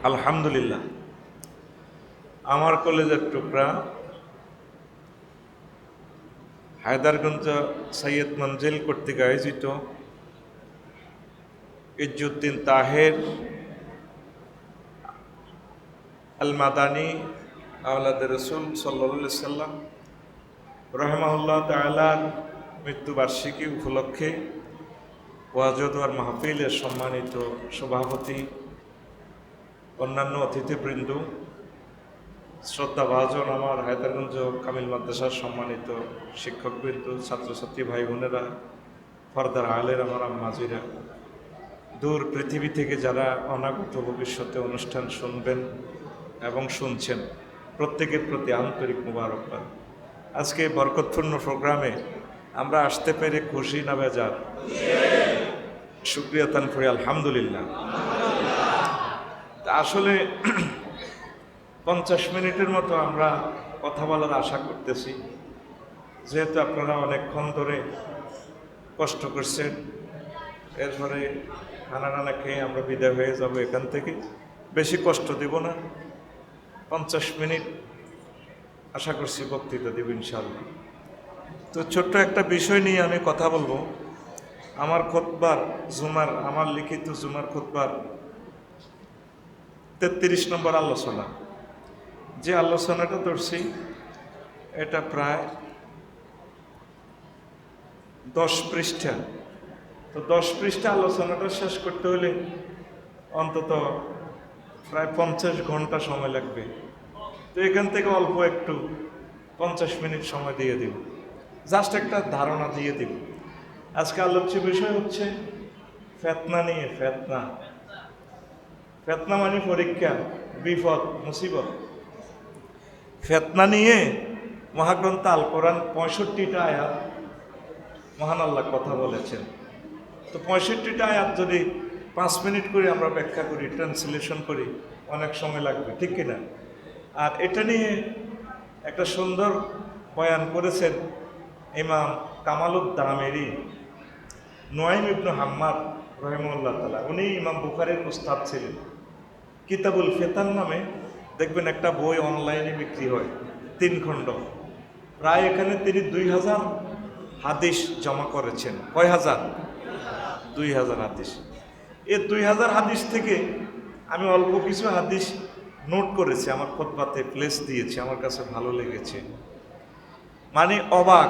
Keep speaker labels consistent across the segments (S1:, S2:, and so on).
S1: আলহামদুলিল্লাহ, আমার কলেজের টুকরা হায়দারগঞ্জ সৈয়দ মঞ্জিল কর্তৃক আয়োজিত ইজ্জুদ্দিন তাহের আল মাদানী আওলাদ রসুল সাল্লাল্লাহু সাল্লাম রহমাহুল্লাহ তাআলার মৃত্যুবার্ষিকী উপলক্ষে ওয়াজদার মাহফিলের সম্মানিত সভাপতি, অন্যান্য অতিথিবৃন্দ, শ্রদ্ধাভাজন আমার হায়দারগঞ্জ কামিল মাদ্রাসার সম্মানিত শিক্ষকবৃন্দ, ছাত্রছাত্রী ভাই বোনেরা, ফরদার আলের আমার আম্মাজিরা, দূর পৃথিবী থেকে যারা অনাগত ভবিষ্যতে অনুষ্ঠান শুনবেন এবং শুনছেন, প্রত্যেকের প্রতি আন্তরিক মুবারকবাদ। আজকে বরকতপূর্ণ প্রোগ্রামে আমরা আসতে পেরে খুশি না বেজার? শুকরিয়া তান করি আলহামদুলিল্লাহ। আসলে 50 মিনিটের মতো আমরা কথা বলার আশা করতেছি, যেহেতু আপনারা অনেকক্ষণ ধরে কষ্ট করছেন। এরপরে খানা টানা খেয়ে আমরা বিদায় হয়ে যাব এখান থেকে। বেশি কষ্ট দেব না, 50 মিনিট আশা করছি বক্তৃতা দেব ইনশাআল্লাহ। তো ছোট্ট একটা বিষয় নিয়ে আমি কথা বলবো। আমার খুতবার জুমার, আমার লিখিত জুমার খুতবার 33 নম্বর আলোচনা। যে আলোচনাটা ধরছি এটা প্রায় 10 পৃষ্ঠা। তো 10 পৃষ্ঠা আলোচনাটা শেষ করতে হলে অন্তত প্রায় 50 ঘন্টা সময় লাগবে। তো এখান থেকে অল্প একটু 50 মিনিট সময় দিয়ে দিব, জাস্ট একটা ধারণা দিয়ে দিব। আজকে আলোচ্য বিষয় হচ্ছে ফিতনা নিয়ে। ফিতনা মানে পরীক্ষা, বিপদ, মুসিবত। ফিতনা নিয়ে মহাগ্রন্থ আল কোরআন 65টা আয়াত মহান আল্লাহ কথা বলেছেন। তো 65টা আয়াত যদি 5 মিনিট করে আমরা ব্যাখ্যা করি, ট্রান্সলেশন করি, অনেক সময় লাগবে, ঠিক কিনা? আর এটা নিয়ে একটা সুন্দর বয়ান করেছেন ইমাম কামালুদ্দামেরি, নুয়াইম ইবনে হাম্মাদ রহিমাহুল্লাহ তাআলা। উনি ইমাম বুখারীর উস্তাদ ছিলেন। কিতাবুল ফিতান নামে দেখবেন একটা বই অনলাইনে বিক্রি হয়, 3 খণ্ড। প্রায় এখানে তিনি 2000 হাদিস জমা করেছেন। কয় হাজার? 2000 হাদিস। এই 2000 হাদিস থেকে আমি অল্প কিছু হাদিস নোট করেছি, আমার খুতবাতে প্লেস দিয়েছি, আমার কাছে ভালো লেগেছে। মানে অবাক,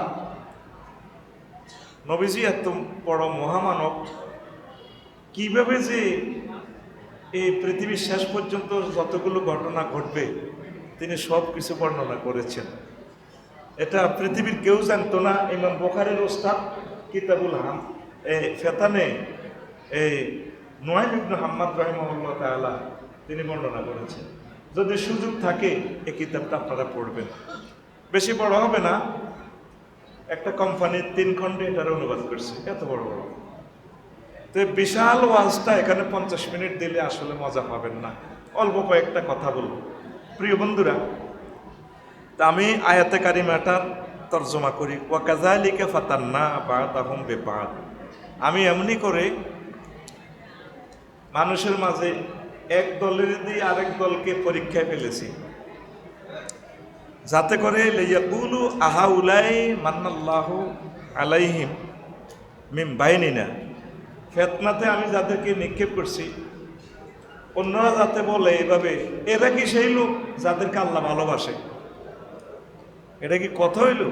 S1: নবীজি এত বড় মহামানব, কিভাবে যে এই পৃথিবীর শেষ পর্যন্ত যতগুলো ঘটনা ঘটবে তিনি সব কিছু বর্ণনা করেছেন। এটা পৃথিবীর কেউ জানতো না। ইমাম বুখারীর উস্তাদ কিতাবুল ফিতানে এই নুয়াইম ইবনে হাম্মাদ রাহিমাহুল্লাহ তাআলা তিনি বর্ণনা করেছেন। যদি সুযোগ থাকে এই কিতাবটা আপনারা পড়বেন। বেশি বড় হবে না, একটা কোম্পানির 3 খণ্ডে এটার অনুবাদ করছে, এত বড় বড়। তো বিশাল ওয়াজটা এখানে 50 মিনিট দিলে আসলে মজা পাবেন না। অল্প কয়েকটা কথা বলবো। প্রিয় বন্ধুরা, তা আমি আয়াতে কারিমাটার তর্জমা করি। ওয়া কাযালিকা ফাতান্না বা'দাহুম বিবা'দ। আমি এমনি করে মানুষের মাঝে এক দলের দিয়ে আরেক দলকে পরীক্ষায় ফেলেছি, যাতে করে লিয়াকুলু আহাউলাই মান্নাল্লাহু আলাইহিম মিন বাইনিনা। ফিতনাতে আমি যাদেরকে নিক্ষেপ করছি, অন্যরা যাতে বলে এভাবে, এরা কি সেই লোক যাদেরকে আল্লাহ ভালোবাসে? এটা কি কথা হইল?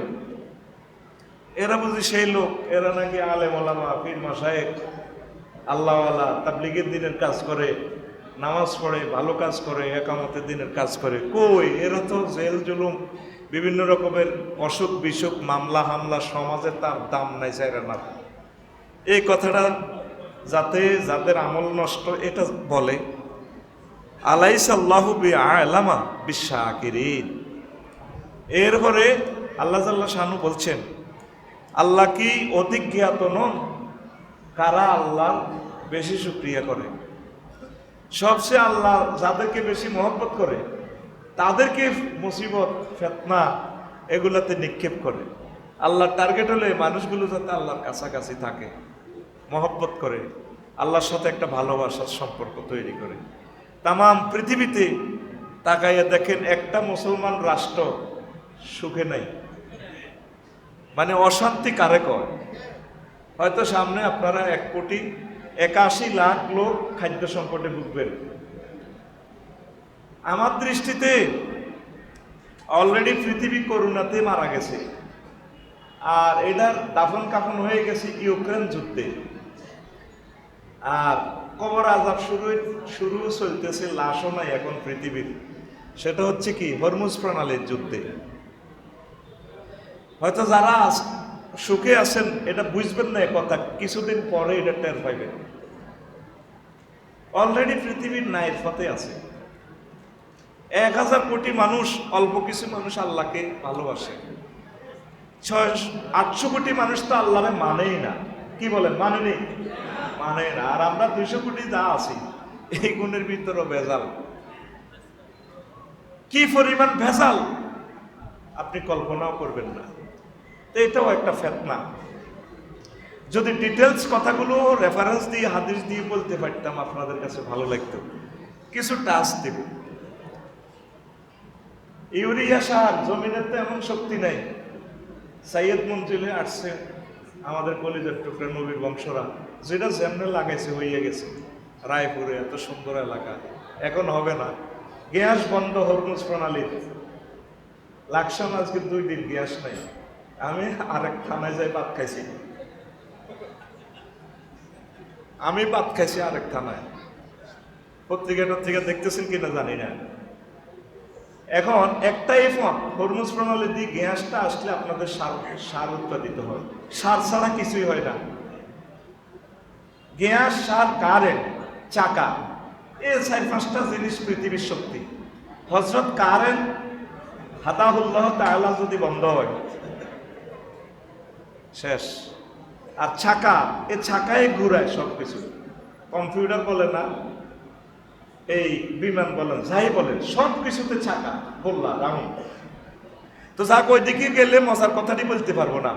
S1: এরা বুঝি সেই লোক, এরা নাকি আলেম ওলামা, পীর মাশায়েখ, আল্লাহওয়ালা, তাবলীগের দিনের কাজ করে, নামাজ পড়ে, ভালো কাজ করে, একামতের দিনের কাজ করে। কই, এরা তো জেল জুলুম, বিভিন্ন রকমের অসুখ বিসুখ, মামলা হামলা, সমাজে তার দাম নাই, চাইরা না। এই কথাটা যাতে যাদের আমল নষ্ট এটা বলে, আলাইসাল্লাহু বিআলামা বিশাকিরিন। এরপরে আল্লাহ জাল্লা শানু বলছেন, আল্লাহ কি অধিক জ্ঞাত নন কারা আল্লাহ বেশি শুকরিয়া করে? সবচেয়ে আল্লাহ যাদেরকে বেশি মহব্বত করে তাদেরকে মুসিবত, ফিতনা এগুলাতে নিক্ষেপ করে। আল্লাহর টার্গেট হলে মানুষগুলো যাতে আল্লাহর কাছাকাছি থাকে, মহব্বত করে, আল্লাহর সাথে একটা ভালোবাসার সম্পর্ক তৈরি করে। তামাম পৃথিবীতে তাকাইয়া দেখেন একটা মুসলমান রাষ্ট্র সুখে নাই। মানে অশান্তি কারে কয়? হয়তো সামনে আপনারা 1,81,00,000 লোক খাদ্য সংকটে ভুগবেন। আমার দৃষ্টিতে অলরেডি পৃথিবী করোনাতে মারা গেছে, আর এটার দাফন কাফন হয়ে গেছে ইউক্রেন যুদ্ধে, আর কবর আযাব শুরু চলতেছে, লাশও নাই এখন পৃথিবীর। সেটা হচ্ছে কি? হরমুজ প্রণালীর যুদ্ধে। হয়তো যারা সুখে আছেন এটা বুঝবেন না, কথা কিছুদিন পরে এটা টের পাইবেন। অলরেডি পৃথিবীর নায়ের পথে আছে। 1,000 কোটি মানুষ, অল্প কিছু মানুষ আল্লাহকে ভালোবাসে। 600-800 কোটি মানুষ তো আল্লাহরে মানেই না। কি বলেন? মানে না। আর আমরা 200 কোটি যা আছি, এই গুণের ভিতরে ভেজাল। কি পরিমাণ ভেজাল আপনি কল্পনাও করবেন না। তো এটাও একটা ফিতনা। যদি ডিটেলস কথাগুলো রেফারেন্স দিয়ে, হাদিস দিয়ে বলতে পারতাম আপনাদের কাছে ভালো লাগতো। কিছু টাচ দেব। ইউরিয়া সার, জমিনের তো এমন শক্তি নাই। সাইয়েদ মঞ্জিলে আসছে আমাদের কলিজার টুকরা নবীর বংশরা, যেটা যেমনে লাগাইছে হইয়া গেছে। রায়পুরে এত সুন্দর এলাকা, এখন হবে না। গ্যাস বন্ধ হরমুজ প্রণালীর। লাকসাম আজকে 2 দিন গ্যাস নাই। আমি আরেক থানায় যাই ভাত খাইছি। আরেক থানায়। পত্রিকা দেখতেছেন কিনা জানি না। এখন একটাই ফোন, হরমুজ প্রণালী দিয়ে গ্যাসটা আসলে আপনাদের সার উৎপাদিত হয়। সার ছাড়া কিছুই হয় না। গ্যাস, সার, কারেন্ট, চাকা, এই 4-5টা জিনিস পৃথিবীর শক্তি। হযরত কারেন্ট হাদাহুল্লাহ তাআলা যদি বন্ধ হয় শেষ। আর চাকা, এই চাকায় ঘুরায় সবকিছু। কম্পিউটার বলে না, এই বিমান বলেন, যাই বলেন, সব কিছুতে চাকা বললা রাউন্ড। তো যাক, ওই দিকে গেলে মজার কথাটি বলতে পারবো না।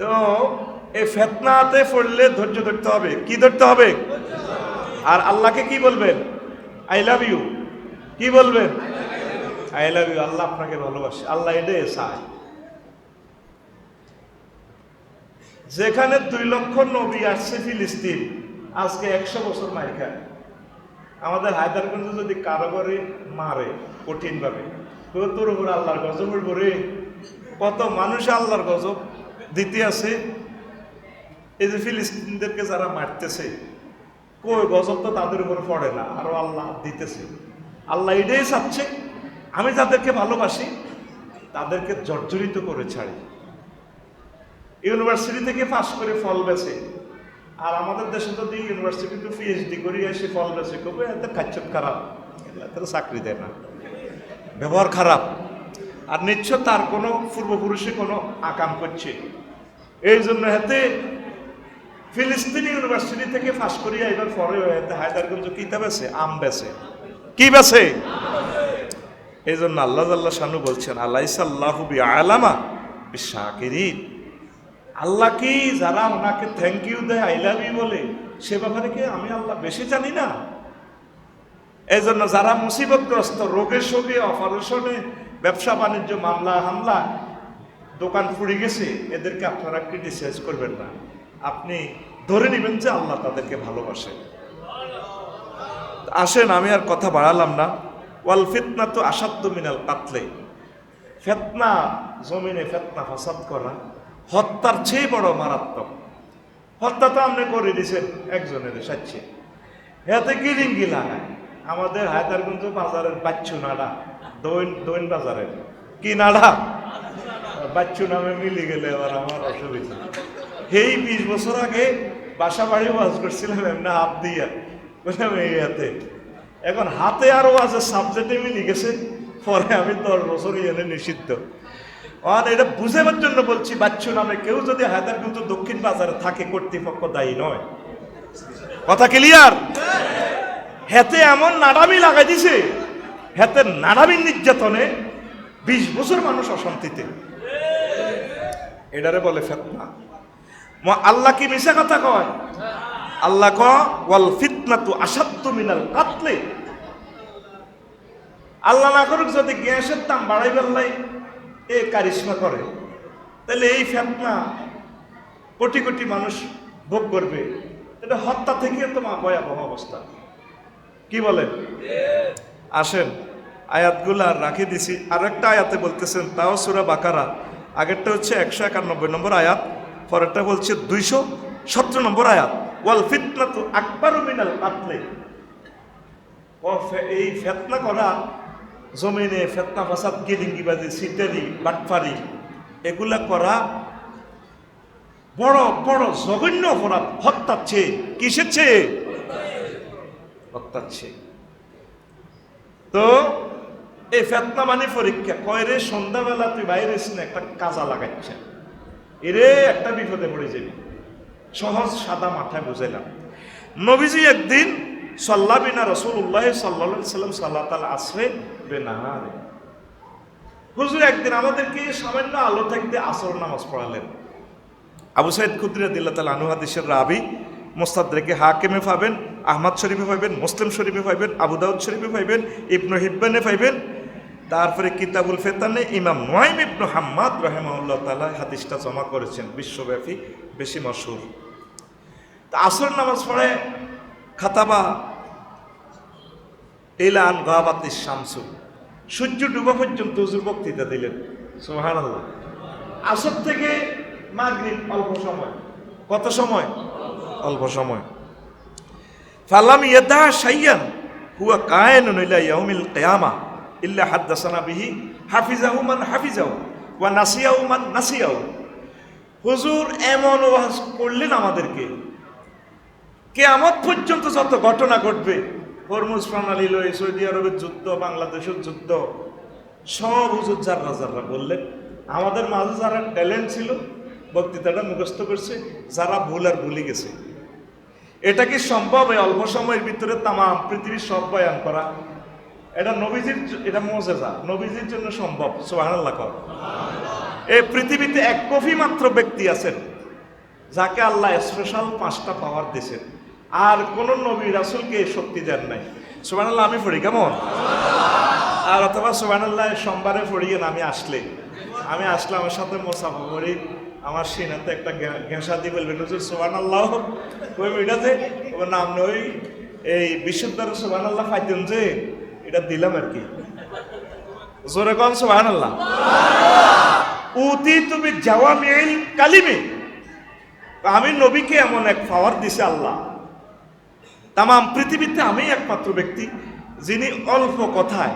S1: তো এই ফিতনাতে পড়লে ধৈর্য ধরতে হবে। কি ধরতে হবে? আর আল্লাহকে কি বলবেন? I love you. কি বলবেন? I love you. আল্লাহ আপনাকে ভালোবাসে। আল্লাহ এটাই চায়। যেখানে 2 লক্ষ নবী আসছে ফিলিস্তিন, আজকে 100 বছর মার খায়। আমাদের হায়দারগঞ্জে যদি কারোবারে মারে কঠিন ভাবে, তোর উপর আল্লাহর গজব উঠবো রে। কত মানুষ আল্লাহর গজব দিতে আছে। এই যে ফিলিস্তিনদেরকে যারা মারতেছে, কই গজব তো তাদের উপর পড়ে না, আরো আল্লাহ দিতেছে। আল্লাহ এটাই চাচ্ছে, আমি যাদেরকে ভালোবাসি তাদেরকে জর্জরিত করে ছাড়ি। ইউনিভার্সিটি থেকে পাস করে ফল বেছে, আর আমাদের দেশে যদি ইউনিভার্সিটিতে PhD করি এসে ফল বেছে, কবে এত কাচ্চত খারাপ, এত চাকরি দেয় না, ব্যবহার খারাপ। আর নিশ্চয় তার কোনো পূর্বপুরুষে কোনো আকাম করছে। এই জন্য হাতে ফিলিস্তিনি ইউনিভার্সিটি থেকে পাস করিয়া এবার পরে হায়দারগঞ্জ কিতাব আছে, আম বেছে। কি বেছে? এই জন্য আল্লাহ আল্লাহ শানু বলছেন, আলাইসাল্লাহু বিআলামা বিশাকিরিন। আল্লাহ কি যারা ওনাকে থ্যাংক ইউ দেয়, আই লাভ ইউ বলে, সে ব্যাপারে কি আমি আল্লাহ বেশি জানি না? এই জন্য যারা মুসিবতগ্রস্ত, রোগের শোকে, অপারেশনে, ব্যবসা বাণিজ্য, মামলা হামলা, দোকান পুড়ে গেছে, এদেরকে আপনারা ক্রিটিসাইজ করবেন না। আপনি ধরে নেবেন যে আল্লাহ তাদেরকে ভালোবাসে। আসেন, আমি আর কথা বাড়ালাম না। ওয়াল ফিতনা তো আসাদ্দু মিনাল কাতলে। ফিতনা, জমিনে ফিতনা ফাসাদ করা হত্যার চেয়ে বড় মারাত্মক। হত্যা তো আপনি করে দিয়েছেন একজনের সাথে, এতে গিরিঙ্গি লাগায়। আমাদের হায়দারগঞ্জ বাজারের বাচ্চু নাড়া, দৈন বাজারের কি নাড়া, বাচ্চু নামে মিলে গেলে আবার আমার অসুবিধা। এই 20 বছর আগে বাসা বাড়ি ওয়াজ করছিলাম এমনি হাত দিয়া, বললাম এই হাতে। এখন হাতে আর ওয়াজের সাবজেক্টে মিলে গেছে, পরে আমি 10 বছর এনে নিষিদ্ধ। আর এটা বুঝাবার জন্য বলছি, বাচ্চু নামে কেউ যদি হায়দারগঞ্জ দক্ষিণ বাজারে থাকে, কর্তৃপক্ষ দায়ী নয়। কথা ক্লিয়ার? হেতে এমন নাড়ামি লাগাই দিছে, হেতে নাড়ামির নির্যাতনে 20 বছর মানুষ অশান্তিতে। এটারে বলে ফিতনা। আল্লাহ কি মিশা কথা কয়? আল্লাহ কয় ওয়াল ফিতনাতু আসাদ্দু মিনাল কাতলে। আল্লাহ না করুক যদি গ্যাসের দাম বাড়াই বেল্লাই এ কারিশমা করে, তাহলে এই ফেতনা কোটি কোটি মানুষ ভোগ করবে। এটা হত্যা থেকে তো ভয়াবহ অবস্থা। কি বলেন? আসেন আয়াতগুলা রাখি দিছি। আর একটা আয়াতে বলতেছেন, তাও সূরা বাকারা, আগেরটা হচ্ছে 191 নম্বর আয়াত, পরেরটা বলছে 217 নম্বর আয়াত, ওয়াল ফিতনাতু আকবারু মিনাল কাতল। এই ফিতনা করা, জমিনে ফিতনা ফাসাদ, গিরিঙ্গিবাজি, সিটারি, বাটফারি, এগুলা করা বড় বড় জঘন্য অপরাধ, হত্যার চেয়ে। কিসের চেয়ে? হত্যার চেয়ে। তো এই ফেতনা মানে পরীক্ষা। কয়রে সন্ধ্যাবেলা তুই বাইরে এসে একটা কাজা লাগাচ্ছে, এরে একটা বিপদে পড়ে যাবি। সহজ সাদা মাথায় বুঝাইলাম। নবীজি একদিন সাল্লা বিনা রাসূলুল্লাহ সাল্লাল্লাহু আলাইহি সাল্লাম সালাত আল আসরে বেনাহারে। হুজুর একদিন আমাদেরকে সামান্য আলো থাকতে আসর নামাজ পড়ালেন। আবু সাইদ খুদরি রাদিয়াল্লাহু তাআলা আনহু হাদিসের রাবি, মুস্তাদরেকে হাকিমে পাবেন, আহমদ শরীফে পাইবেন, মুসলিম শরীফে পাইবেন, আবু দাউদ শরীফে পাইবেন, ইবনু হিব্বানে পাইবেন। তারপরে কিতাবুল ফিতানে ইমাম নুয়াইম ইবনু হাম্মাদ রাহিমাহুল্লাহ তাআলা হাদিসটা জমা করেছেন, বিশ্বব্যাপী বেশি মশহুর। তা আসর নামাজ পড়ে খাতাবা ইলান গাবাতিস শামসু, সূর্য ডুবা পর্যন্ত হুজুর বক্তৃতা দিলেন। সুবহানাল্লাহ। আসর থেকে মাগরিব অল্প সময়। কত সময়? অল্প সময়। ফালাম ইয়াদা শাইয়ান হুয়া কায়িনুন ইলা ইয়াউমিল কিয়ামা ইল্লা হাদাসানা বিহি হাফিজাহু মান হাফিজাহু ওয়া নাসিয়াহু মান নাসিয়াহু। হুজুর এমন ওয়াজ করলেন আমাদেরকে, কিয়ামত পর্যন্ত যত ঘটনা ঘটবে, হরমুজ প্রণালী লয়ে সৌদি আরবের যুদ্ধ, বাংলাদেশের যুদ্ধ, সব হুজুর জাররা জাররা বললেন। আমাদের মাঝে যারা ট্যালেন্ট ছিল বক্তৃতাটা মুখস্থ করছে, যারা ভুল আর ভুলে গেছে। এটা কি সম্ভব এই অল্প সময়ের ভিতরে তাম পৃথিবীর সব বয়ান করা? এটা নবীজির, এটা মুজিজা, নবীজির জন্য সম্ভব। সুবহানাল্লাহ। এই পৃথিবীতে এক কফি মাত্র ব্যক্তি আছেন যাকে আল্লাহ স্পেশাল 5টা পাওয়ার দিয়েছেন, আর কোন নবী রাসূলকে শক্তি দেন নাই। সুবহানাল্লাহ। আমি পড়ি কেমন? আর অথবা সুবহানাল্লাহ সোমবারে পড়িয়েন, আমি আসলে আমার সাথে মোসাফা করি, আমার সিনাতে একটা ঘেঁষা দিয়ে বলবেন, হুজুর সুবহানাল্লাহ ওই এটাতে ওর নাম নই, এই বিশুদ্ধর সুবহানাল্লাহ পাইতেন যে এটা দিলাম আর কি। জোরে কোন সুবহানাল্লাহ। উতি তুমি জাওয়ামিল কালিমে, আমি নবীকে এমন এক পাওয়ার দিছে আল্লাহ, তাম পৃথিবীতে আমি একমাত্র ব্যক্তি যিনি অল্প কথায়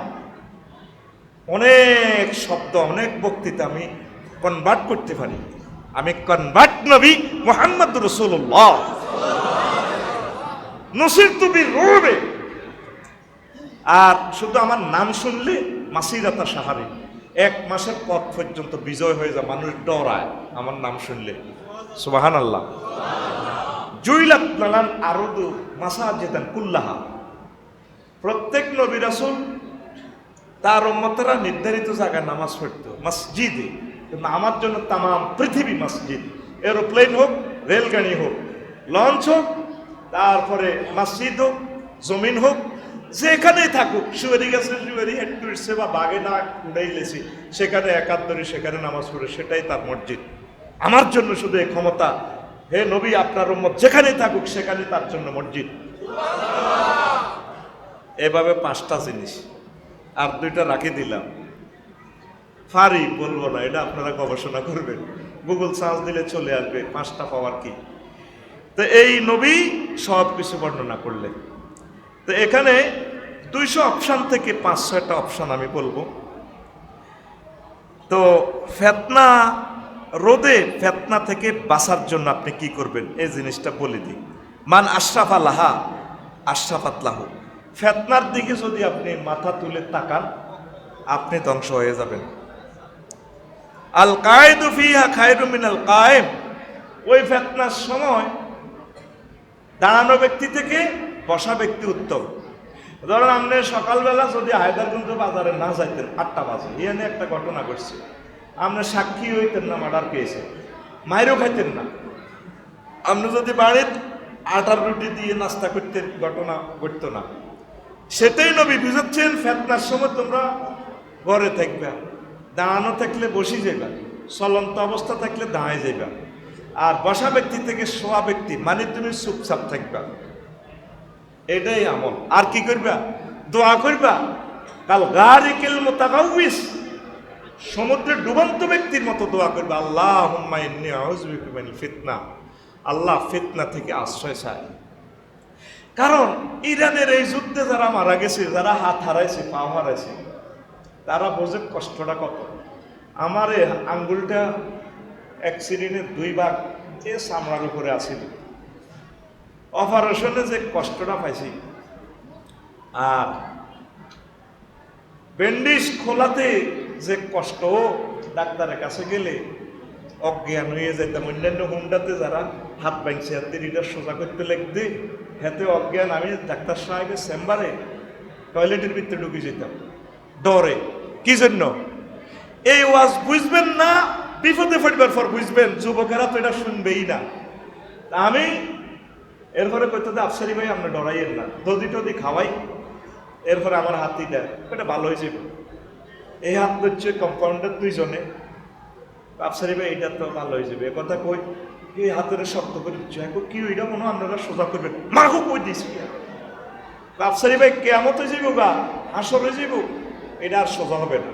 S1: অনেক শব্দ, অনেক বক্তৃতা আমি কনভার্ট করতে পারি। আমি কনভার্ট নবী মুহাম্মদুর রাসূলুল্লাহ নুসিরতু বিররুবে। আর শুধু আমার নাম শুনলে মাসিরাতা সাহারি, 1 মাসের পথ পর্যন্ত বিজয় হয়ে যায়, মানুষ ডরায় আমার নাম শুনলে। সুবহানাল্লাহ। জুইলাত লানাল আরদু মাসাজিদান কুল্লাহা। প্রত্যেক নবী রাসূল তার উম্মতরা নির্ধারিত জায়গায় নামাজ পড়তো, মসজিদে। কিন্তু আমার জন্য তাম পৃথিবী মসজিদ। এরোপ্লেন হোক, রেলগাড়ি হোক, লঞ্চ হোক, তারপরে মসজিদ হোক, জমিন হোক, যেখানেই থাকুক, শুয়ারি গেছে শুয়ারি, একটু ইচ্ছে বা বাগে না উড়াইলেছি, সেখানে একাত্তরে সেখানে নামাজ পড়ে, সেটাই তার মসজিদ। আমার জন্য শুধু এই ক্ষমতা, হে নবী আপনার উম্মত যেখানেই থাকুক সেখানে তার জন্য মসজিদ। এভাবে 5টা জিনিস, আর 2টা রাখি দিলাম। ফারি বলবো না, এটা আপনারা গবেষণা করবেন, গুগল সার্চ দিলে চলে আসবে 5টা পাওয়ার কি। তো এই নবী সব কিছু বর্ণনা করলেন। তো এখানে 200 অপশান থেকে 5-6টা অপশান আমি বলবো। তো ফিতনা রোদে, ফিতনা থেকে বাঁচার জন্য আপনি কি করবেন এই জিনিসটা বলে দিই। মান আশরাফা লাহা আশরাফাত লাহু। ফিতনার দিকে যদি আপনি মাথা তুলে তাকান, আপনি ধ্বংস হয়ে যাবেন। আল কায়েদু ফিহা খায়রু মিনাল কায়েম। ওই ফিতনার সময় দাঁড়ানো ব্যক্তি থেকে বসা ব্যক্তি উত্তম। ধরেন আপনি সকালবেলা যদি হায়দারগঞ্জ বাজারে না যাইতেন, 8টা বাজে, এখানে একটা ঘটনা ঘটছে, আপনি সাক্ষী হইতেন না, মার্ডার পেয়েছে, মাইরও খাইতেন না। আপনি যদি বাড়ির আটার রুটি দিয়ে নাস্তা করতেন, ঘটনা ঘটতো না। সেটাই নবী বুঝাচ্ছেন, ফিতনার সময় তোমরা ঘরে থাকবে, দাঁড়ানো থাকলে বসে যাইবা, চলন্ত অবস্থা থাকলে দাঁড়ায় যাইবা, আর বসা ব্যক্তি থেকে শোয়া ব্যক্তি মানে তুমি চুপচাপ থাকবা। এটাই আমল। আর কি করবা? দোয়া করবা। কাল গারিকিল মুতাগাউইস, সমুদ্রে ডুবন্ত ব্যক্তির মতো দোয়া করবা, আল্লাহুম্মা ইন্নী আউযু বিকা মিনাল ফিতনা, আল্লাহ ফিতনা থেকে আশ্রয় চাই। কারণ ইরানের এই যুদ্ধে যারা মারা গেছে, যারা হাত হারাইছে, পা হারাইছে, তারা বোঝে কষ্টটা কত। আমার এই আঙ্গুলটা অ্যাক্সিডেন্টের 2 ভাগ যে চামড়ার উপরে আছিল, অপারেশনে যে কষ্টটা পাইছি, আর ব্যান্ডেজ খোলাতে যে কষ্ট, ডাক্তারের কাছে গেলে অজ্ঞান হয়ে যেতাম। অন্যান্য হুন্ডাতে যারা হাত ভাঙছে, হাতে রিডার সোজা করতে লাগতে হাতে অজ্ঞান, আমি ডাক্তার সাহেবের চেম্বারে টয়লেটের ভিতরে ঢুকে যেতাম ডরে। কি জন্য? এই ওয়াজ বুঝবেন না, বিপদে পড়বার পর বুঝবেন। যুবকেরা তো এটা শুনবেই না। আমি এরপরে কইতে আফসারি ভাই আমরা ডরাইয়েন না, দদি টদি খাওয়াই, এরপরে আমার হাতিটা এটা ভালো হয়ে যাবে। এই হাত ধরছে কম্পাউন্ডার 2 জনে, আফসারি ভাই এটা তো ভালো হয়ে যাবে, কথা কই এই হাতের শক্ত করে দিচ্ছে, কি ওইটা মনে হয় আপনারা সোজা করবেন, মাগো কই দিছি আফসারি ভাই কেমত হয়ে যাবো গা, হাসর হয়ে যাবো, এটা আর সোজা হবে না।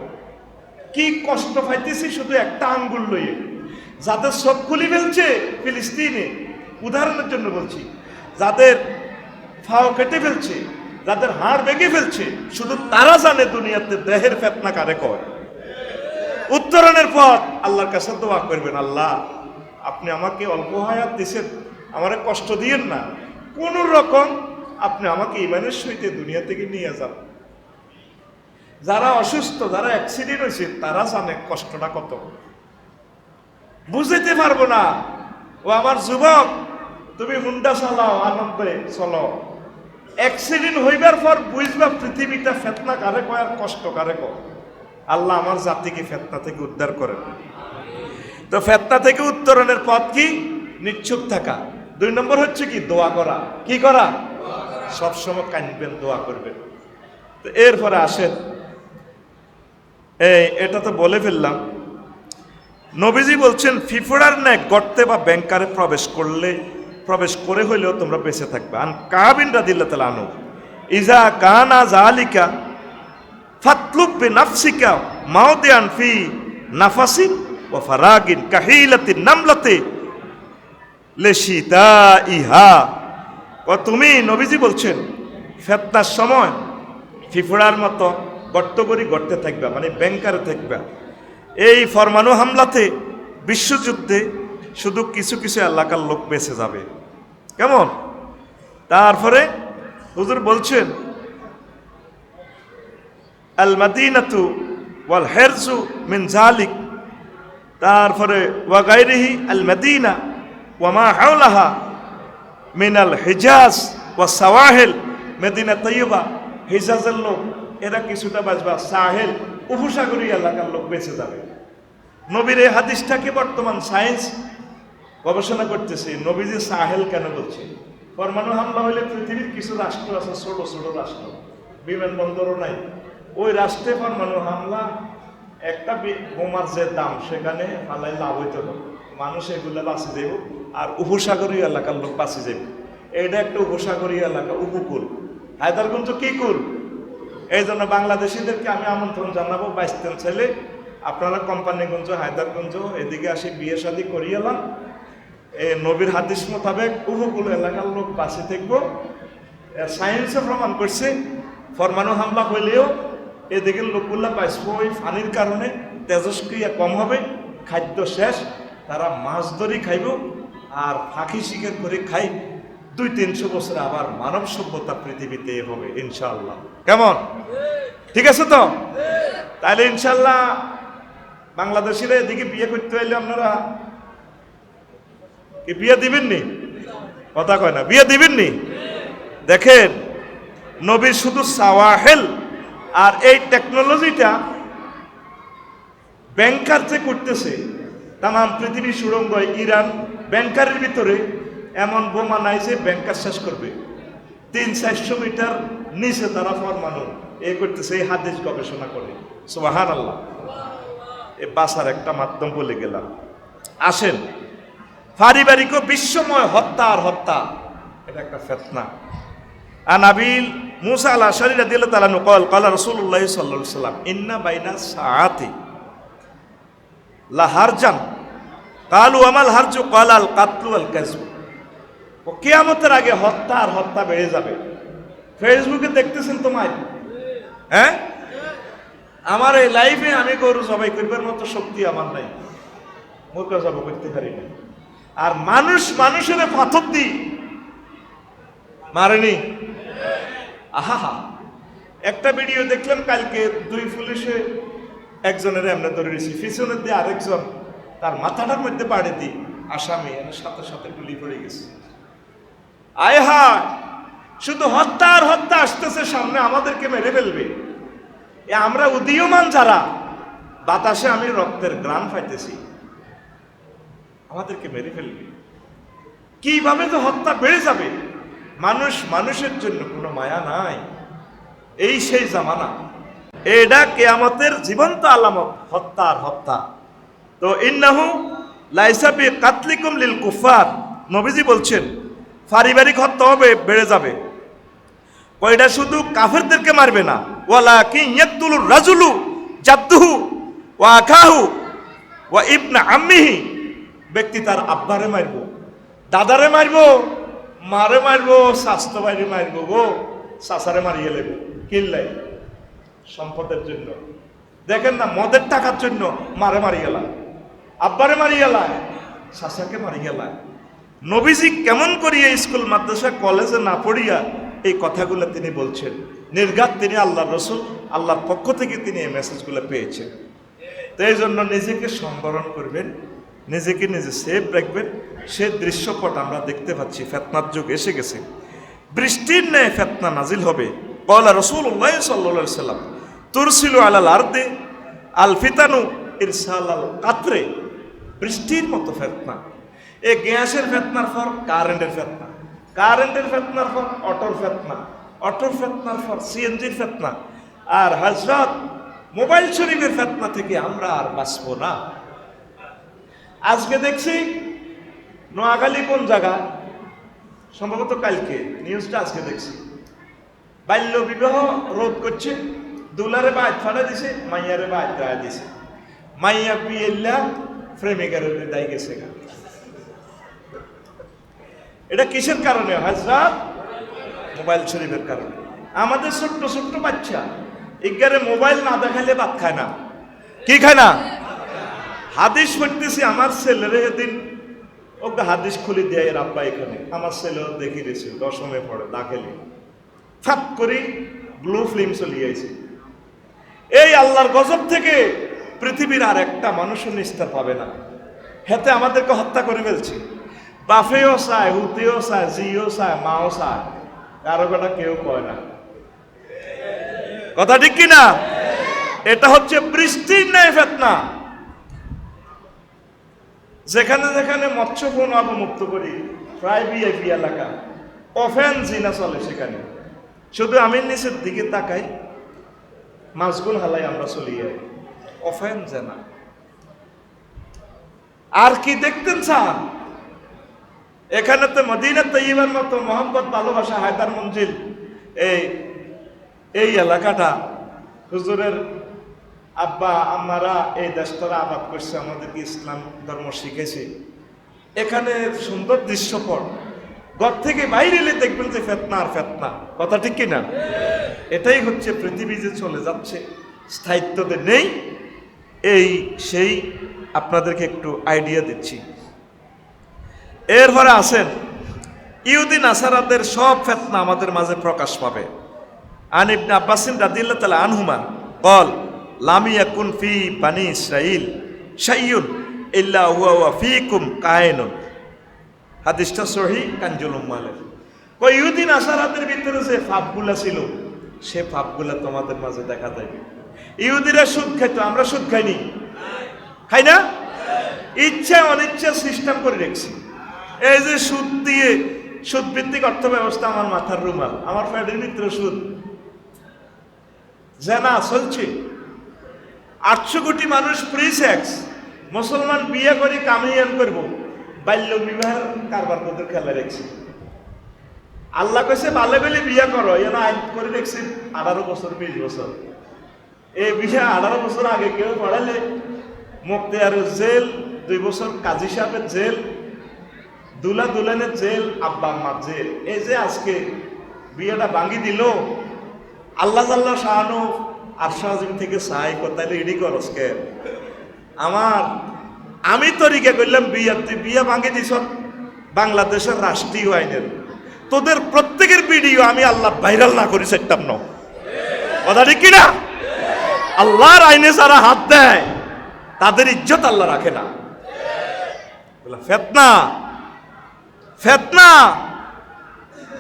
S1: কি কষ্ট পাইতেছি শুধু একটা আঙ্গুল লইয়ে। যাদের সব খুলি ফেলছে ফিলিস্তিনে, উদাহরণের জন্য বলছি, যাদের ফাও কেটে ফেলছে, যাদের হাড় ভেঙে ফেলছে, শুধু তারা জানে দুনিয়াতে দেহের ফিতনা কারে কয়। উত্তরণের পথ আল্লাহর কাছে দোয়া করবেন, আল্লাহ আপনি আমাকে অল্প হায়াত দিয়েছেন, আমারে কষ্ট দিয়েন না, কোন রকম আপনি আমাকে ইমানের সহিত দুনিয়া থেকে নিয়ে যান। যারা অসুস্থ, যারা অ্যাক্সিডেন্ট হয়েছে, তারা জানে কষ্টটা কত। বুঝতে পারবো না। ও আমার যুবক, তুমি হুন্ডা চালাও, আনন্দে চলো, অ্যাক্সিডেন্ট হইবার পর বুঝবা পৃথিবীটা ফিতনা কারে কয় আর কষ্ট কারে কয়। আল্লাহ আমার জাতিকে ফিতনা থেকে উদ্ধার করেন। তো ফিতনা থেকে উত্তরণের পথ কি? নিশ্চুপ থাকা। 2 নম্বর হচ্ছে কি? দোয়া করা। কি করা? সবসময় কাঁদবেন, দোয়া করবেন। তো এরপরে আসেন, এটা তো বলে ফেললাম। নবীজি বলছেন ফিফড়ার ন্যায় গর্তে বা ব্যাংকারে প্রবেশ করে হইলেও তোমরা বেঁচে থাকবে। আন কাবিন রাদিয়াল্লাহু তাআলা আনহু ইজা কানা যালিকা ফাতলুব বিনাফসিকা মাউদিয়ান ফি নাফাসিন ওয়া ফারাগিন কাহিলাতিন নামলাতি লিশিতা ইহা। ও তুমি, নবীজি বলছেন, ফিতনার সময় ফিফড়ার মতো গর্তে থাকবা, মানে ব্যাংকারে থাকবা। এই ফরমানু হামলাতে, বিশ্বযুদ্ধে শুধু কিছু কিছু এলাকার লোক বেঁচে যাবে। কেমন? তারপরে হুজুর বলছেন আল মাদিনাতু ওয়াল হিরজু মিন যালিক, তারপরে ওয়া গায়রিহি আল মাদিনা ওয়া মা হাওলাহা মিন আল হিজাজ ওয়া সাওয়াহিল। মদিনা তৈয়বা, হিজাজের লোক এরা কিছুটা বাঁচবা, সাহেল উপসাগরীয় এলাকার লোক বেঁচে যাবে। নবীর এই হাদিসটাকে বর্তমান সায়েন্স গবেষণা করতেছে, নবীজি সাহেল কেন বলছে? পরমাণু হামলা হইলে পৃথিবীর কিছু রাষ্ট্র আছে, ছোট ছোট রাষ্ট্র, বিমানবন্দরও নাই, ওই রাষ্ট্রে পরমাণু হামলা, একটা বোমার যে দাম, সেখানে ফালাই লাভ হইতে হবে, মানুষ এগুলো বাঁচে যাইব, আর উপসাগরীয় এলাকার লোক বাঁচে যাইব। এটা একটা উপসাগরীয় এলাকা, উপকূল। হায়দারগঞ্জ কি কুল? এই জন্য বাংলাদেশিদেরকে আমি আমন্ত্রণ জানাবো, 22 ছেলে আপনারা কোম্পানিগঞ্জ, হায়দারগঞ্জ এদিকে আসি বিয়ে শাদী করিয়েলাম। নবীর হাদিস মোতাবেক উপকূল এলাকার লোক বাঁচে থাকবো। সায়েন্সে প্রমাণ করছে পরমাণু হামলা হইলেও এদিকে লোকগুলা বাঁচবো। ওই পানির কারণে তেজস্ক্রিয়া কম হবে, খাদ্য শেষ, তারা মাছ ধরি খাইব আর ফাঁকি শিকার করে খাই। 200-300 বছর আবার মানব সভ্যতা পৃথিবীতে হবে ইনশাআল্লাহ। কেমন? ঠিক আছে তো? তাহলে ইনশাআল্লাহ বাংলাদেশিরা এদিকে বিয়ে করতে হইলে আপনারা কি বিয়ে দিবেননি? কথা কয় না, বিয়ে দিবেননি? দেখেন, নবী শুধু সাওয়াহেল আর এই টেকনোলজিটা ব্যাংকার যে করতেছে, তাম পৃথিবী সুড়ঙ্গ, ইরান ব্যাংকারের ভিতরে এমন বোমা নাই যে ব্যাংকার শেষ করবে। 300-400 মিটার নিচে তারা ফরমানো এ করতেছে, এই হাদিস গবেষণা করে। সুবহানাল্লাহ। এ বাসার একটা মাধ্যম বলে গেলাম। আসেন, পারিবারিক বিশ্বময় হত্যা আর হত্যা, এটা একটা ফিতনা। আন আবিল মুসা আল আশআরী রাদিয়াল্লাহু তাআলা আনহু قال قال رسول الله صلى الله عليه وسلم ان بين الساعات লাহারজান قالوا وما الحرج قال القتل والكذب। ও কিয়ামতের আগে হত্যা আর হত্যা বেড়ে যাবে। ফেসবুকে দেখতেছেন তোমায়, হ্যাঁ, আমার এই লাইফে আমি গরু জবাই করবার মতো শক্তি আমার নাই, মুরগা জবাই করতে পারি না। আর মানুষ মানুষের পাথর দি মারেনি। আহা, একটা ভিডিও দেখলাম কালকে, দুই পুলিশে একজনের এমনি ধরে রয়েছে, পিছনের দিয়ে আরেকজন তার মাথাটার মধ্যে বাড়ি দিই আসামি, সাথে সাথে গুলি পড়ে গেছে। আয় হায়, শুধু হত্যা আর হত্যা আসতেছে সামনে, আমাদেরকে মেরে ফেলবে। আমরা উদীয়মান যারা, বাতাসে আমি রক্তের গ্রাণ পাইতেছি, আমাদেরকে মেরে ফেলবে। কিভাবে তো হত্যা বেড়ে যাবে। মানুষ মানুষের জন্য কোনো মায়া নাই। এই সেই জামানা, এটা কিয়ামতের জীবন্ত আলামত, হত্যা আর হত্যা। তো ইন্নাহু লাইসা বি কাতলিকুম লিল কুফার, নবীজি বলছেন পারিবারিক হত্যা হবে, বেড়ে যাবে। কয়টা শুধু কাফেরদেরকে মারবে না, ওয়ালাকিন ইয়াকতুলুর রাজুলু জাদ্দুহু ওয়া আখাহু ওয়া ইবনা আম্মিহি, ব্যক্তি তার আব্বারে মারবো, দাদারে মারবো, মারে মারবো, স্বাস্থ্য বাইরে মারবো, গো চাচারে মারিয়ে লেবো। কিনলে সম্পদের জন্য, দেখেন না, মদের টাকার জন্য মারে মারি গেলা, আব্বারে মারি গেলায়, চাচাকে মারি গেলায়। নবীজি কেমন করিয়া স্কুল মাদ্রাসা কলেজে না পড়িয়া এই কথাগুলো তিনি বলছেন। নির্ঘাত তিনি আল্লাহর রাসূল, আল্লাহর পক্ষ থেকে তিনি এই মেসেজগুলো পেয়েছেন। তো এই জন্য নিজেকে সংবরণ করবেন, নিজেকে নিজে সেফ রাখবেন। সে দৃশ্যপট আমরা দেখতে পাচ্ছি, ফিতনার যুগ এসে গেছে, বৃষ্টির ন্যায় ফিতনা নাজিল হবে। ক্বালা রাসূলুল্লাহ সাল্লাল্লাহু আলাইহি ওয়াসাল্লাম তুরসিলু আলাল আরদি আল ফিতানু ইরসালাল কাতরে, বৃষ্টির মতো ফিতনা। এই গ্যাসের ফিতনার পর কারেন্টের ফিতনা, কারেন্টের ফিতনার পর অটোর ফিতনা, অটোর ফিতনার পর সিএনজির ফিতনা, আর হযরত মোবাইল শরীফের ফিতনা থেকে আমরা আর বাঁচবো না। আজকে দেখছি নোয়াখালী কোন জায়গা, সম্ভবত কালকে নিউজটা আজকে দেখছি, বাল্য বিবাহ রোধ করছে, দুলারে বাইত ফাড়া দিছে, মাইয়ারে বাইত রায় দিছে, মাইয়া বিয়েল্লা প্রেমিকারের দায় গেছে। এটা কিসের কারণে? হযরত মোবাইল শরীফের কারণে। আমাদের ছোট্ট ছোট্ট বাচ্চা ইগারে মোবাইল না দেখাইলে ভাত খায় না। কি খায় না? হাদিস পড়তেছি, আমার ছেলেরে এদিন ওকে হাদিস খুলে দিয়ে এর আব্বা এখানে, আমার ছেলেও দেখি দিয়েছে, দশমে পড়ে দাখিলে, ফাপ করি ব্লু ফিল্ম চলিয়ে আইছে। এই আল্লাহর গজব থেকে পৃথিবীর আর একটা মানুষের নিস্তার পাবে না। হেতে আমাদেরকে হত্যা করে ফেলছে। বাফেও চায়, হুতেও চায়, জিও চায়, মাও চায়, কারো কথা কেউ কয় না। কথা ঠিক কিনা? এটা হচ্ছে বৃষ্টির ন্যায় ফিতনা। যেখানে যেখানে মৎস্যফোন অবমুক্ত করি, প্রায় ভিআইপি এলাকা, অফেন জিনা চলে সেখানে। শুধু আমি নিচের দিকে তাকাই, মাছগুল হালাই আমরা চলিয়ে অফেন জানা। আর কি দেখতেন চান? এখানে তো মদিনা তৈয়বার মতো মোহাম্মদ, ভালোবাসা, হায়দার মঞ্জিল, এই এলাকাটা হুজুরের আব্বা আম্মারা এই দেশটারা আবাদ করছে, আমাদেরকে ইসলাম ধর্ম শিখেছে। এখানে সুন্দর দৃশ্যপট, ঘর থেকে বাইরে এলে দেখবেন যে ফিতনা আর ফিতনা। কথা ঠিক কিনা? এটাই হচ্ছে পৃথিবী যে চলে যাচ্ছে, স্থায়িত্বতে নেই। এই সেই আপনাদেরকে একটু আইডিয়া দিচ্ছি। এরপরে আসেন, ইহুদি নাসারাদের সব ফিতনা আমাদের মাঝে প্রকাশ পাবে। আন ইবনে আব্বাস রাদিয়াল্লাহু তাআলা আনহুমা قال লাম ইয়াকুন ফি বানি ইসরাইল শাইউন ইল্লা হুয়া ফীকুম কায়নুন। হাদিসটা সহিহ কানজুল উম্মালের। কই ইহুদি নাসারাদের ভিতরে যে পাপগুলা ছিল, সে পাপগুলা তোমাদের মাঝে দেখা দেয়। ইহুদিরা সুদ খাইত, আমরা সুদ খাইনি, খাই না? ইচ্ছা অনিচ্ছা সিস্টেম করে রেখেছি। এই যে সুদ দিয়ে, সুদ ভিত্তিক অর্থ ব্যবস্থা, আমার মাথার রুমাল, আমার ফ্যাটের ভিতরে সুদ, জেনা চলছে, 800 কোটি মানুষ ফ্রি সেক্স, মুসলমান বিয়ে করে কামিয়ান করব, বাল্য বিবাহের কারবার তোদের খেলা রেখেছে। আল্লাহ কইছে বালে বেলে বিয়ে করো, এ না আইন করে দেখছি 18 বছর 20 বছর। এই বিয়ে 18 বছর আগে কেউ পড়ালে মুক্তিয়ারের জেল, 2 বছর কাজী সাহেবের জেল, দুলা দুলানের জেল, আব্বা আম্মার জেল। এই যে আজকে বিয়েটা ভাঙি দিল, আল্লাহ জাল্লাহ শাহানু আরশাজিম থেকে সাহাই তাইলে ইডি করস কে আমি তরিকা করলাম বিয়ে, তুই বিয়ে ভাঙি দিস বাংলাদেশের রাষ্ট্রীয় আইনের। তোদের প্রত্যেকের ভিডিও আমি আল্লাহ ভাইরাল না করি সেটাম ন কথা ঠিক কিনা? আল্লাহর আইনে যারা হাত দেয় তাদের ইজ্জত আল্লাহ রাখে না। ফেতনা ফেতনা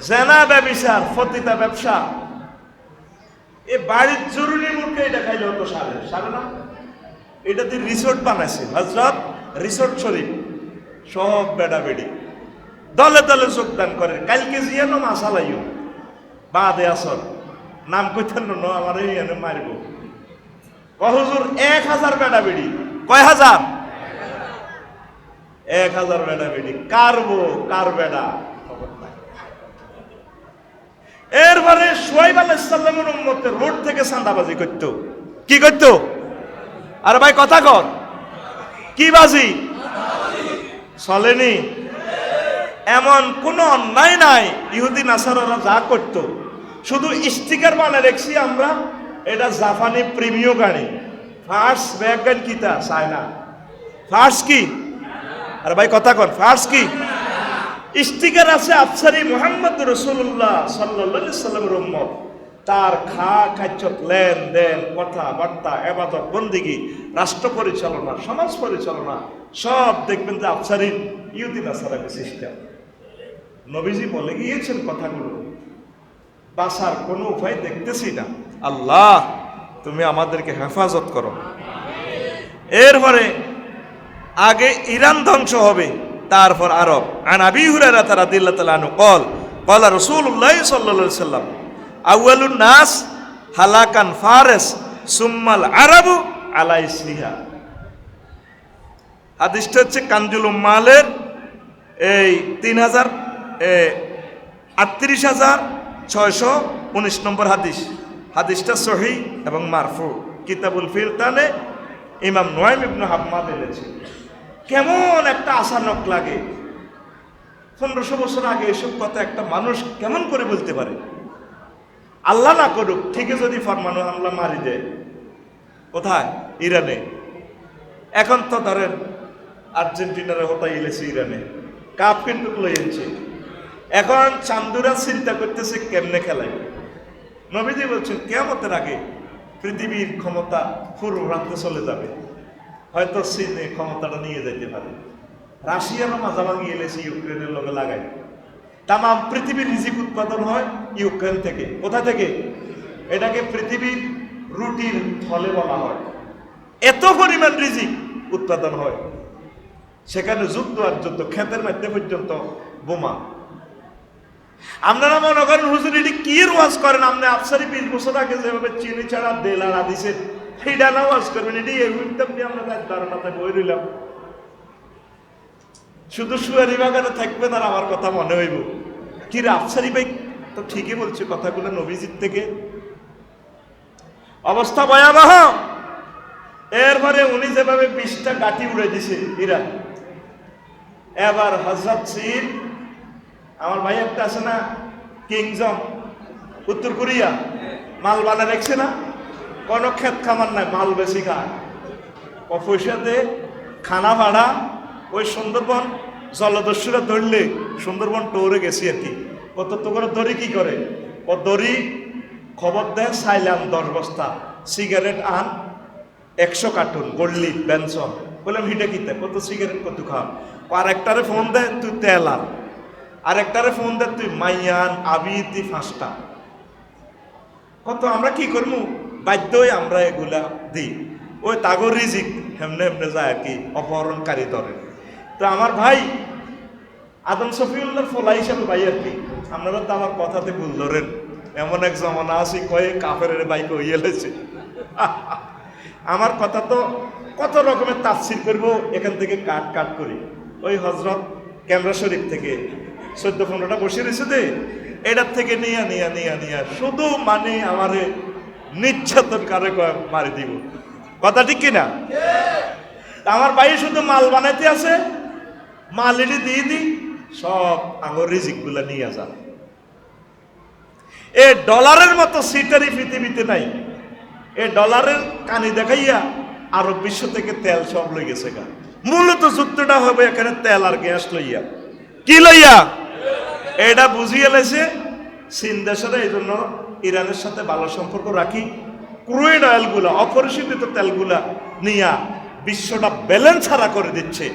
S1: জেনা ব্যবিচার ফতিতা ব্যবসা, এ বাড়ির জরুরি মুখে এটা খাইলে হতো সারে না। এটা দিয়ে রিসোর্ট বানাইছে হযরত রিসোর্ট শরীফ, সব বেডা বেডি দলে দলে যোগদান করে। কালকে জিয়ানো মাসালাইও বাদে আসর নাম কইতেন ন আমার এই এনে মারিব হুজুর 1000 বেডা বেডি। কয় হাজার? 1000 বেডা বেডি। কারবো কার বেডা খবর নাই। এরপরে শুআইব আলাইহিস সালামের উম্মতের রোড থেকে চাঁদাবাজি করত। কি করত? আরে ভাই কথা কর, কি বাজি চলেনি? এমন কোন অন্যায় নাই ইহুদি নাসারারা যা করত, শুধু স্টিকার বানায় রেখছি আমরা, এটা জাপানি প্রিমিয় গাড়ি, ফার্স্ট ব্যাগ গান কিতা চায় না। ফার্স্ট কি? আরে ভাই কথা কর, ফার্স্ট কি? স্টিকার আছে আফসারি মুহাম্মদ রাসূলুল্লাহ সাল্লাল্লাহু আলাইহি সাল্লামের উম্মত, তার খাচ্ছত লেনদেন কথাবার্তা ইবাদত বন্দেগী রাষ্ট্র পরিচালনা সমাজ পরিচালনা সব দেখবেন যে আফসারির ইহুদি নাসারাকে সিস্টেম। নবীজি বলে গিয়েছেন কথাগুলো, বাঁচার কোনো উপায় দেখতেছি না। আল্লাহ তুমি আমাদেরকে হেফাজত করো। এরপরে আগে ইরান ধ্বংস হবে, তারপর আরব। আন আবি হুরায়রা রাদিয়াল্লাহু তাআলা আনহু قال قال رسول الله صلى الله عليه وسلم আউয়ালুন নাস হালাকান ফারিস সুম্মাল আরাবু আলা ইসলিহা। হাদিসটা হচ্ছে কানজুল উম্মালের এই 38,619 নম্বর হাদিস। হাদিসটা সহিহ এবং মারফু। কিতাবুল ফিরতানে ইমাম নুয়াইম ইবনে হাম্মাদ এনেছেন। কেমন একটা আশানক লাগে, 1500 বছর আগে এসব কথা একটা মানুষ কেমন করে বলতে পারে? আল্লাহ না করুক, ঠিকই যদি ফরমানো হামলা মারি দেয়। কোথায়? ইরানে। এখন তো ধরেন আর্জেন্টিনারে হতাই এলেছে ইরানে, কাপ কিন্তু লইছে। এখন চান্দুরা চিন্তা করতেছে কেমনে খেলায়। নবীজি বলছেন কিয়ামতের আগে পৃথিবীর ক্ষমতা পুরো প্রান্তে চলে যাবে, হয়তো চীনে ক্ষমতাটা নিয়ে যেতে পারে। রাশিয়ারও মাঝামাঝি এলেছে ইউক্রেনের লগে লাগাই। তাম পৃথিবীর রিজিক উৎপাদন হয় ইউক্রেন থেকে। কোথা থেকে? এটাকে পৃথিবীর রুটির ফলে বলা হয়। এত পরিমাণ রিজিক উৎপাদন হয়, সেখানে যুদ্ধ আর যুদ্ধ, ক্ষেতের মধ্যে পর্যন্ত বোমা। আপনারা মনে করেন হুজুর এটি কি ওয়াজ করেন? আপনি আফসারি 20 বছর আগে যেভাবে চিনি ছাড়া দেলারা দিছে সেইটা না ওয়াজ করবেন। এটি আমরা ধারণাতে বই রইলাম, শুধু সুয়ারি বাগানে থাকবেন আর আমার কথা মনে হইব কি রে আফসারি ভাই তো ঠিকই বলছে কথাগুলো নবীজির থেকে। অবস্থা ভয়াবহ। এরপরে উনি যেভাবে 20টা গাঠি উড়ে দিছে ইরান, এবার হযরত চীন, আমার ভাই একটা আছে না কিংজম, উত্তর কোরিয়া, মাল বানা রেখছে না, কোন ক্ষেত খামার নাই, মাল বেশি খায়, পয়সা দে খানা ভাড়া। ওই সুন্দরবন জলদস্যুরা ধরলে সুন্দরবন টৌরে গেছি আর কি, কত তো করে দড়ি কি করে, ও দড়ি খবর দেয় চাইলাম 10 বস্তা, সিগারেট আন 100 কার্টুন, গল্লি বেনসন। বললাম হিটে কিতে, কত সিগারেট কত খাও। আর একটারে ফোন দেয় তুই তেল আন, আর একটারে ফোন দেয় তুই মাইয়ান আবিতি 5টা। কত আমরা কি করবো, বাধ্যই আমরা এগুলা দিই। ওই তাগর রিজিক হেমনে হেমনে যায় আর কি, অপহরণকারী ধরে। তো আমার ভাই আদম শফিউল্লাহর ফলা হিসাবে ভাই আর কি, আপনারা তো আমার কথাতে ভুল ধরেন, এমন এক জমানা আছি কয়ে কাফের বাইক হইয়ে লেছে। আমার কথা তো কত রকমের তাফসীর করব, এখান থেকে কাট কাট করি। ওই হজরত কেন্দ্র শরীফ থেকে 14-15টা বসে রয়েছে দে, এটার থেকে নিয়া নিয়া নিয়া নিয়া শুধু মানে আমারে নির্যাতন কারে মারি দিব। কথা ঠিক কিনা? আমার ভাই শুধু মাল বানাইতে আছে, মাল এটি দিয়ে দিই, সব আঙুর রিজিক গুলা নিয়ে যা। এ ডলারের মতো সিটারি পৃথিবীতে নাই। এ ডলারের কানি দেখাইয়া আরব বিশ্ব থেকে তেল সব লই গেছে গা। মূলত যুদ্ধটা হবে এখানে তেল আর গ্যাস লইয়া। কি লইয়া? এটা বুঝিয়ে লেছে চীন দেশেরা। এই জন্য ইরানের সাথে ভালো সম্পর্ক রাখি। ক্রুড অয়েল গুলা, অপরিশোধিত তেলগুলা নিয়া বিশ্বটা ব্যালেন্স ছাড়া করে দিচ্ছে।